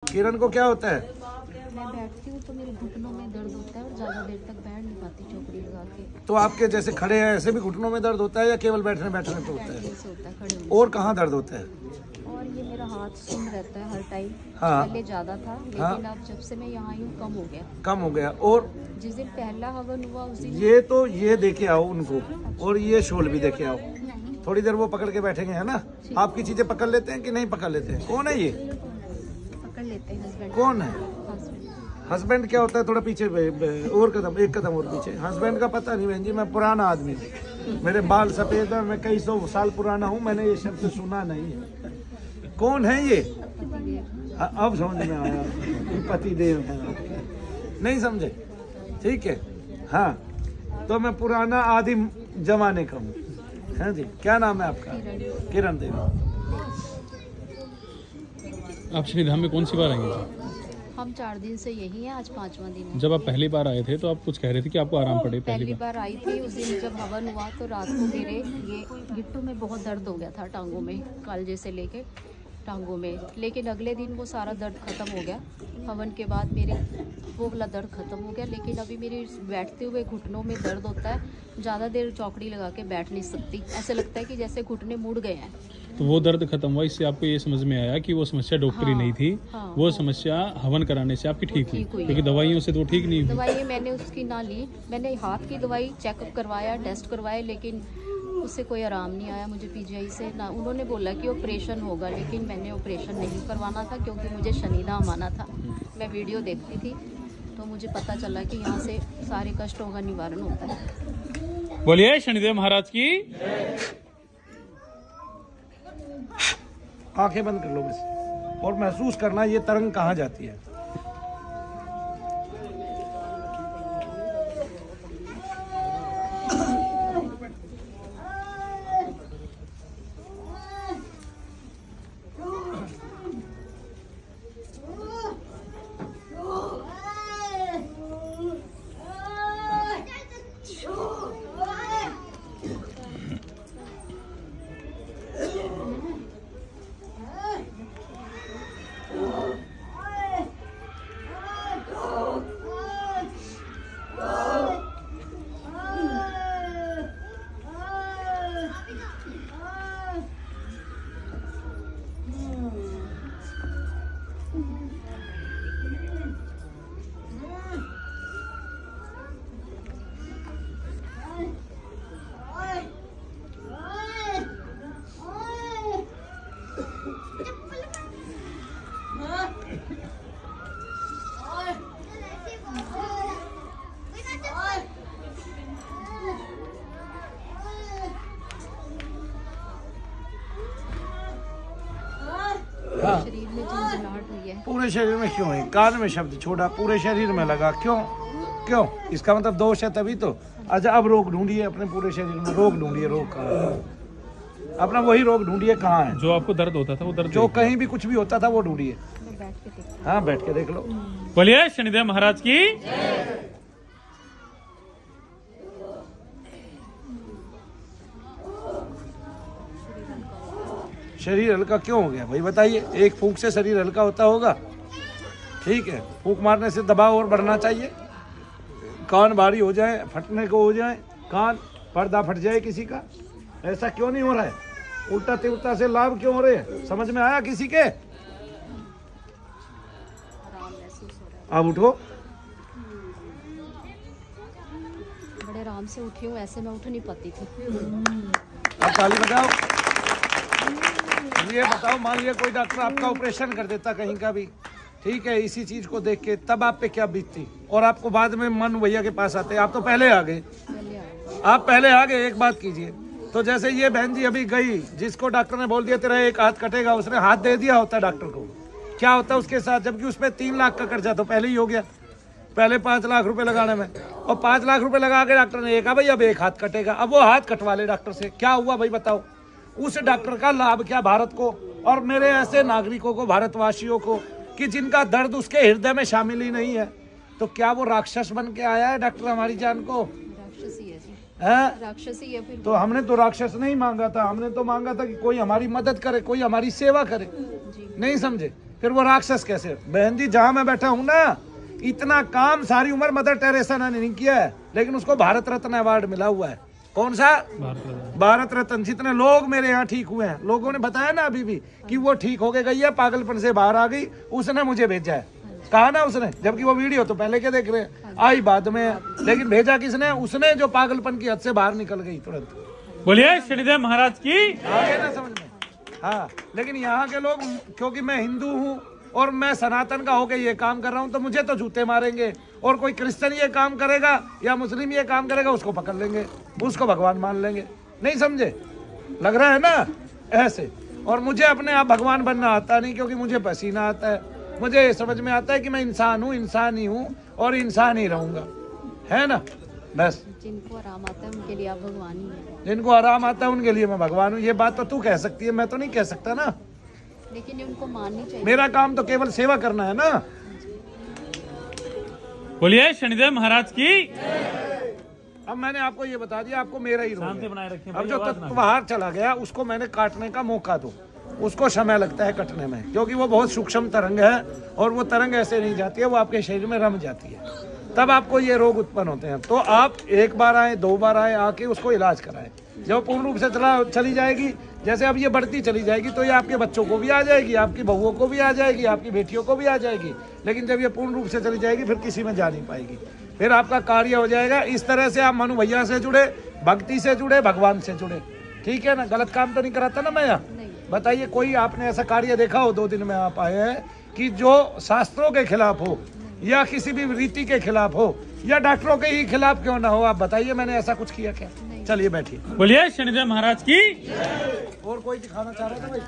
किरण को क्या होता है? मैं बैठती हूँ तो मेरे घुटनों में दर्द होता है और ज़्यादा देर तक बैठ नहीं पाती चौकड़ी लगा के। तो आपके जैसे खड़े हैं ऐसे भी घुटनों में दर्द होता है या केवल बैठने बैठने पे होता है? से होता है खड़े होने और कहाँ दर्द होता है? से। और ये मेरा हाथ सुन रहता है हर टाइम। हाँ। पहले ज़्यादा था लेकिन हाँ। अब जब से मैं यहाँ आई हूँ कम हो गया। कम हो गया। और जिस दिन पहला हवन हुआ उस दिन ये तो ये देखे आओ उनको, और ये शोल भी देखे आओ। थोड़ी देर वो पकड़ के बैठेंगे, है ना? आपकी चीजें पकड़ लेते हैं कि नहीं पकड़ लेते हैं? कौन है ये? पकड़ लेते हैं हस्बैंड। कौन है? हस्बैंड क्या होता है? थोड़ा पीछे और कदम, एक कदम और पीछे। हस्बैंड का पता नहीं बहन जी, मैं पुराना आदमी हूँ, मेरे बाल सफेद है, मैं कई 100 साल पुराना हूँ, मैंने ये शब्द सुना नहीं है। कौन है ये? अब समझ में आया, पति देव है। नहीं समझे? ठीक है, हाँ। तो मैं पुराना आदि जमाने का हूँ, है जी। क्या नाम है आपका? किरण देवी। आप श्रीधाम में कौन सी बार आएंगे? हम 4 दिन से यही हैं, आज 5वां दिन है। जब आप पहली बार आए थे तो आप कुछ कह रहे थे कि आपको आराम पड़े। पहली बार आई थी उस दिन जब हवन हुआ तो रात को मेरे ये गिट्टों में बहुत दर्द हो गया था, टांगों में, कालजे से लेके टांगों में। लेकिन अगले दिन वो सारा दर्द खत्म हो गया। हवन के बाद मेरे वो वाला दर्द खत्म हो गया। लेकिन अभी मेरे बैठते हुए घुटनों में दर्द होता है, ज़्यादा देर चौकड़ी लगा के बैठ नहीं सकती। ऐसे लगता है कि जैसे घुटने मुड़ गए हैं। तो वो दर्द खत्म हुआ, इससे आपको ये समझ में आया कि वो समस्या डॉक्टरी नहीं थी। वो समस्या हवन कराने से आपकी ठीक हुई, क्योंकि दवाइयों से तो ठीक नहीं हुई। दवाई मैंने उसकी ना ली, मैंने हाथ की दवाई चेकअप करवाया, टेस्ट करवाए, लेकिन उससे कोई आराम नहीं आया मुझे पीजीआई से ना। उन्होंने बोला कि ऑपरेशन होगा, लेकिन मैंने ऑपरेशन नहीं करवाना था क्योंकि मुझे शनिधाम आना था। मैं वीडियो देखती थी तो मुझे पता चला कि यहाँ से सारे कष्टों का निवारण होता है। बोलिए शनिदेव महाराज की। आंखें बंद कर लो बस, और महसूस करना ये तरंग कहाँ जाती है। हाँ। शरीर में झंझनाहट हुई है। पूरे शरीर में क्यों है? कान में शब्द छोड़ा, पूरे शरीर में लगा, क्यों? क्यों? इसका मतलब दोष है तभी तो। अच्छा, अब रोग ढूंढिए अपने पूरे शरीर में, रोग ढूंढिए। रोग कहाँ है? अपना वही रोग ढूंढिए, कहाँ है? जो आपको दर्द होता था वो दर्द जो कहीं भी कुछ भी होता था वो ढूंढिए। बैठ के देखती हाँ, बैठ के देख लो। बोलिए शनिदेव महाराज की। शरीर हल्का क्यों हो गया भाई बताइए? एक फूंक से शरीर हल्का होता होगा? ठीक है, फूंक मारने से दबाव और बढ़ना चाहिए। कान भारी हो जाए, फटने को हो जाए, कान पर्दा फट जाए किसी का, ऐसा क्यों नहीं हो रहा है? उल्टा तिल्टा से लाभ क्यों हो रहे हैं? समझ में आया किसी के? अब उठो। बड़े आराम से उठी हूँ, ऐसे मैं उठ नहीं पाती थी। अब ताली बजाओ। ये बताओ, मान लिया कोई डॉक्टर आपका ऑपरेशन कर देता कहीं का भी, ठीक है, इसी चीज को देख के, तब आप पे क्या बीतती? और आपको बाद में मन भैया के पास आते, आप तो पहले आ गए। आप पहले आ गए। एक बात कीजिए, तो जैसे ये बहन जी अभी गई, जिसको डॉक्टर ने बोल दिया तेरा एक हाथ कटेगा, उसने हाथ दे दिया होता डॉक्टर को, क्या होता उसके साथ? जबकि उस पर 3 लाख का कर्जा तो पहले ही हो गया, पहले 5 लाख रुपए लगाने में, और 5 लाख रुपए लगा के डॉक्टर ने कहा भाई अब एक हाथ कटेगा। अब वो हाथ कटवा ले डॉक्टर से, क्या हुआ भाई बताओ? उस डॉक्टर का लाभ क्या भारत को और मेरे ऐसे नागरिकों को, भारतवासियों को, कि जिनका दर्द उसके हृदय में शामिल ही नहीं है? तो क्या वो राक्षस बन के आया है डॉक्टर हमारी जान को? राक्षसी है जी, राक्षसी है। फिर तो हमने तो राक्षस नहीं मांगा था, हमने तो मांगा था कि कोई हमारी मदद करे, कोई हमारी सेवा करे। नहीं समझे? फिर वो राक्षस कैसे? बहन जी जहां मैं बैठा हूं ना, इतना काम सारी उम्र मदर टेरेसा ने नहीं किया है, लेकिन उसको भारत रत्न अवार्ड मिला हुआ है। कौन सा? भारत रत्न। जितने लोग मेरे यहाँ ठीक हुए हैं, लोगों ने बताया ना अभी भी कि वो ठीक होके गई है, पागलपन से बाहर आ गई, उसने मुझे भेजा है, कहा ना उसने, जबकि वो वीडियो तो पहले के देख रहे हैं, आई बाद में, लेकिन भेजा किसने? उसने जो पागलपन की हद से बाहर निकल गई तुरंत। बोलिए शनिदेव महाराज की। आगे ना समझ में? हाँ, लेकिन यहाँ के लोग, क्योंकि मैं हिंदू हूँ और मैं सनातन का होके ये काम कर रहा हूँ, तो मुझे तो जूते मारेंगे, और कोई क्रिश्चियन ये काम करेगा या मुस्लिम ये काम करेगा, उसको पकड़ लेंगे, उसको भगवान मान लेंगे। नहीं समझे? लग रहा है ना ऐसे। और मुझे अपने आप भगवान बनना आता नहीं, क्योंकि मुझे पसीना आता है, मुझे समझ में आता है कि मैं इंसान हूँ, इंसान ही हूँ और इंसान ही रहूंगा, है ना? बस जिनको आराम आता है उनके लिए आप भगवान ही हैं। जिनको आराम आता है उनके लिए मैं भगवान हूँ। ये बात तो तू कह सकती है, मैं तो नहीं कह सकता ना। लेकिन ये उनको माननी चाहिए। मेरा काम तो केवल सेवा करना है ना। बोलिए शनिदेव महाराज की। अब मैंने आपको ये बता दिया, आपको मेरा ही रोल शांति है। बनाए रखें। अब जो बाहर चला गया उसको मैंने काटने का मौका दो, उसको समय लगता है कटने में, क्योंकि वो बहुत सूक्ष्म तरंग है और वो तरंग ऐसे नहीं जाती है, वो आपके शरीर में रम जाती है, तब आपको ये रोग उत्पन्न होते हैं। तो आप एक बार आए, 2 बार आए, आके उसको इलाज कराएं। जब पूर्ण रूप से चली जाएगी, जैसे अब ये बढ़ती चली जाएगी, तो ये आपके बच्चों को भी आ जाएगी, आपकी बहुओं को भी आ जाएगी, आपकी बेटियों को भी आ जाएगी। लेकिन जब ये पूर्ण रूप से चली जाएगी, फिर किसी में जा नहीं पाएगी, फिर आपका कार्य हो जाएगा। इस तरह से आप मनु भैया से जुड़े, भक्ति से जुड़े, भगवान से जुड़े। ठीक है ना? गलत काम तो नहीं कराता ना मैं यहाँ? बताइए, कोई आपने ऐसा कार्य देखा हो 2 दिन में आप आए हैं कि जो शास्त्रों के खिलाफ हो, या किसी भी रीति के खिलाफ हो, या डॉक्टरों के ही खिलाफ क्यों ना हो? आप बताइए, मैंने ऐसा कुछ किया क्या? चलिए बैठिए। बोलिए शनिदेव महाराज की। और कोई दिखाना चाह रहा था भाई?